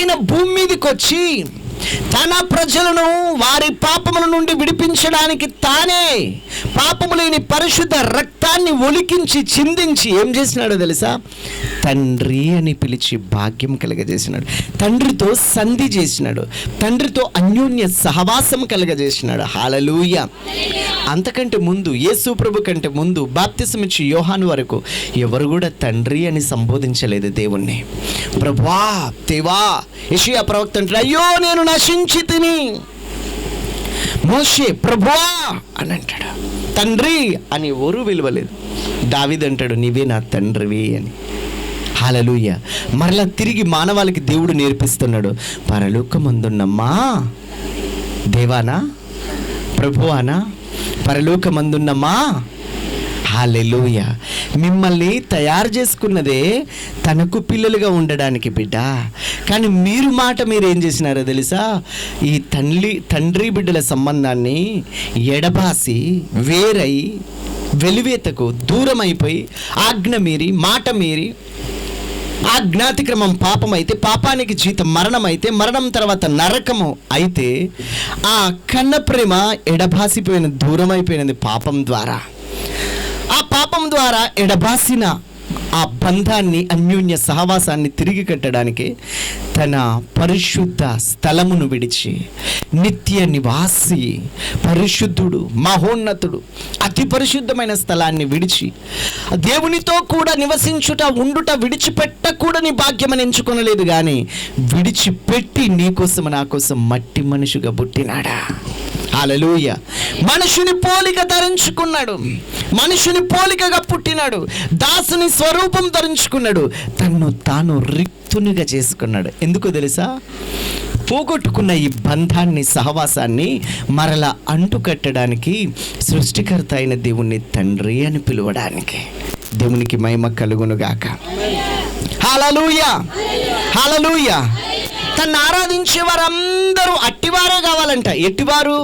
ఆయన భూమి మీదకి వచ్చి తన ప్రజలను వారి పాపముల నుండి విడిపించడానికి తానే పాపము లేని పరిశుద్ధ రక్తాన్ని ఒలికించి చిందించి ఏం చేసినాడో తెలుసా? తండ్రి అని పిలిచి భాగ్యం కలగజేసినాడు. తండ్రితో సంధి చేసినాడు. తండ్రితో అన్యోన్య సహవాసం కలగజేసినాడు. హల్లెలూయా. అంతకంటే ముందు, యేసు ప్రభు కంటే ముందు బాప్తిసం ఇచ్చి యోహాను వరకు ఎవరు కూడా తండ్రి అని సంబోధించలేదు దేవుణ్ణి. ప్రభువా, దేవా, యెషయా ప్రవక్త అంటాడు, అయ్యో నేను నశించి తిని. మోషే ప్రభువా అని అంటాడు. తండ్రి అని ఎవరు విలువలేదు. దావీదు అంటాడు, నీవే నా తండ్రివి అని. హల్లెలూయా. మరలా తిరిగి మానవాళికి దేవుడు నేర్పిస్తున్నాడు, పరలోకమందున్నమ్మా దేవానా, ప్రభువానా, పరలోకమందున్నమ్మా. హల్లెలూయా. మిమ్మల్ని తయారు చేసుకున్నదే తనకు పిల్లలుగా ఉండడానికి బిడ్డ. కానీ మీరు ఏం చేసినారో తెలుసా? ఈ తండ్రి బిడ్డల సంబంధాన్ని ఎడబాసి వేరై వెలివేతకు దూరం అయిపోయి ఆజ్ఞ మీరి మాట మీరి, ఆజ్ఞాతిక్రమం పాపం అయితే పాపానికి జీతం మరణం అయితే మరణం తర్వాత నరకము అయితే ఆ కన్న ప్రేమ ఎడబాసిపోయిన దూరం అయిపోయినది పాపం ద్వారా. ఆ పాపం ద్వారా ఎడబాసిన ఆ బంధాన్ని, అన్యోన్య సహవాసాన్ని తిరిగి కట్టడానికి తన పరిశుద్ధ స్థలమును విడిచి నిత్య నివాసి, పరిశుద్ధుడు, మహోన్నతుడు, అతి పరిశుద్ధమైన స్థలాన్ని విడిచి దేవునితో కూడా నివసించుట, ఉండుట విడిచిపెట్టకూడని భాగ్యమని ఎంచుకొనలేదు, కానీ విడిచిపెట్టి నీకోసం నా కోసం మట్టి మనిషిగా పుట్టినాడా. హల్లెలూయా. మనుషుని పోలిక ధరించుకున్నాడు, మనుషుని పోలికగా పుట్టినాడు, దాసుని స్వరూపం ధరించుకున్నాడు, తన్ను తాను రిక్తునిగా చేసుకున్నాడు. ఎందుకో తెలుసా? పోగొట్టుకున్న ఈ బంధాన్ని, సహవాసాన్ని మరలా అంటుకట్టడానికి, సృష్టికర్త అయిన దేవుణ్ణి తండ్రి అని పిలవడానికి. దేవునికి మహిమ కలుగునుగాక. హల్లెలూయా, హల్లెలూయా. తను ఆరాధించే వారందరూ అట్టివారే కావాలంట. ఎట్టివారు?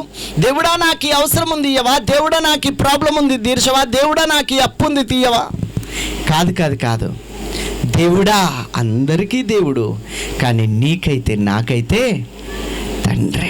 దేవుడా నాకు ఈ అవసరం ఉంది ఇయ్యవా, దేవుడా నాకు ఈ ప్రాబ్లం ఉంది తీర్చవా, దేవుడా నాకు ఈ అప్పు ఉంది తీయవా. కాదు కాదు కాదు. దేవుడా అందరికీ దేవుడు, కానీ నీకైతే నాకైతే తండ్రి.